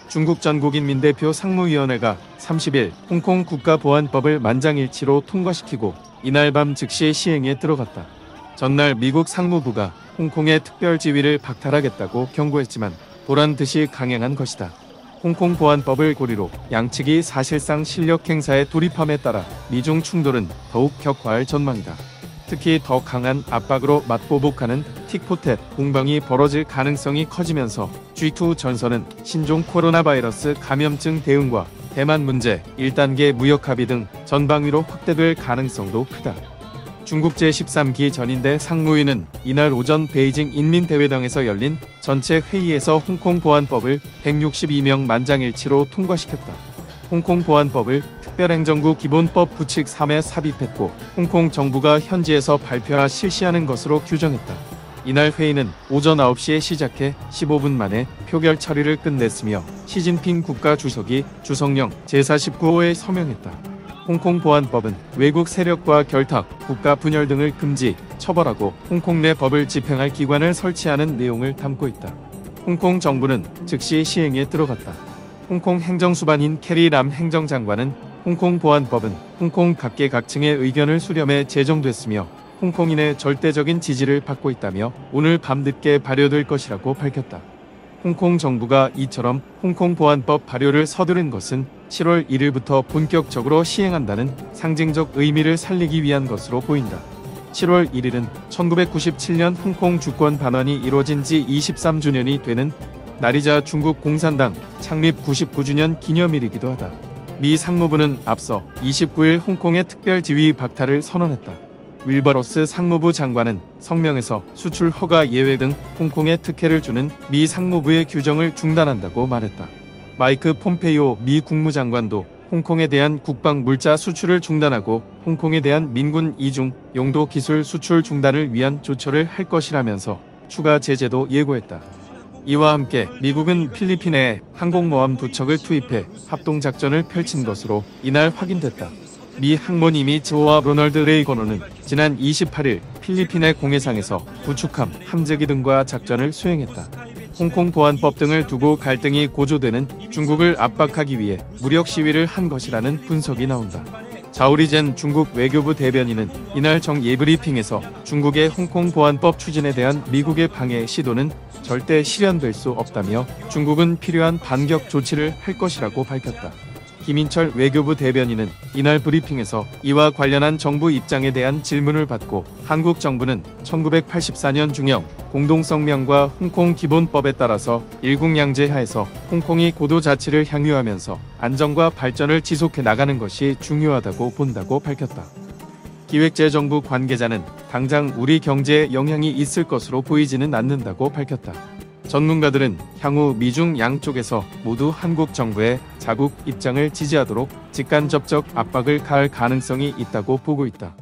중국 전국인민대표 상무위원회가 30일 홍콩 국가보안법을 만장일치로 통과시키고 이날 밤 즉시 시행에 들어갔다. 전날 미국 상무부가 홍콩의 특별지위를 박탈하겠다고 경고했지만 보란듯이 강행한 것이다. 홍콩 보안법을 고리로 양측이 사실상 실력 행사에 돌입함에 따라 미중 충돌은 더욱 격화할 전망이다. 특히 더 강한 압박으로 맞보복하는 틱포텟 공방이 벌어질 가능성이 커지면서 G2 전선은 신종 코로나 바이러스 감염증 대응과 대만 문제, 1단계 무역 합의 등 전방위로 확대될 가능성도 크다. 중국 제13기 전인대 상무위는 이날 오전 베이징 인민대회당에서 열린 전체 회의에서 홍콩 보안법을 162명 만장일치로 통과시켰다. 홍콩 보안법을 특별행정구 기본법 부칙 3에 삽입했고 홍콩 정부가 현지에서 발표하 실시하는 것으로 규정했다. 이날 회의는 오전 9시에 시작해 15분 만에 표결 처리를 끝냈으며 시진핑 국가주석이 주석령 제49호에 서명했다. 홍콩 보안법은 외국 세력과 결탁, 국가 분열 등을 금지, 처벌하고 홍콩 내 법을 집행할 기관을 설치하는 내용을 담고 있다. 홍콩 정부는 즉시 시행에 들어갔다. 홍콩 행정수반인 캐리 람 행정장관은 홍콩 보안법은 홍콩 각계각층의 의견을 수렴해 제정됐으며 홍콩인의 절대적인 지지를 받고 있다며 오늘 밤늦게 발효될 것이라고 밝혔다. 홍콩 정부가 이처럼 홍콩 보안법 발효를 서두른 것은 7월 1일부터 본격적으로 시행한다는 상징적 의미를 살리기 위한 것으로 보인다. 7월 1일은 1997년 홍콩 주권 반환이 이루어진 지 23주년이 되는 날이자 중국 공산당 창립 99주년 기념일이기도 하다. 미 상무부는 앞서 29일 홍콩의 특별지위 박탈을 선언했다. 윌버로스 상무부 장관은 성명에서 수출 허가 예외 등 홍콩에 특혜를 주는 미 상무부의 규정을 중단한다고 말했다. 마이크 폼페이오 미 국무장관도 홍콩에 대한 국방 물자 수출을 중단하고 홍콩에 대한 민군 이중 용도 기술 수출 중단을 위한 조처를 할 것이라면서 추가 제재도 예고했다. 이와 함께 미국은 필리핀에 항공모함 2척을 투입해 합동작전을 펼친 것으로 이날 확인됐다. 미 항모 니미츠호와 로널드 레이거노는 지난 28일 필리핀의 공해상에서 구축함, 함재기 등과 작전을 수행했다. 홍콩 보안법 등을 두고 갈등이 고조되는 중국을 압박하기 위해 무력 시위를 한 것이라는 분석이 나온다. 자오리젠 중국 외교부 대변인은 이날 정예 브리핑에서 중국의 홍콩 보안법 추진에 대한 미국의 방해 시도는 절대 실현될 수 없다며 중국은 필요한 반격 조치를 할 것이라고 밝혔다. 김인철 외교부 대변인은 이날 브리핑에서 이와 관련한 정부 입장에 대한 질문을 받고 한국 정부는 1984년 중영 공동성명과 홍콩 기본법에 따라서 일국양제 하에서 홍콩이 고도 자치를 향유하면서 안정과 발전을 지속해 나가는 것이 중요하다고 본다고 밝혔다. 기획재정부 관계자는 당장 우리 경제에 영향이 있을 것으로 보이지는 않는다고 밝혔다. 전문가들은 향후 미중 양쪽에서 모두 한국 정부의 자국 입장을 지지하도록 직간접적 압박을 가할 가능성이 있다고 보고 있다.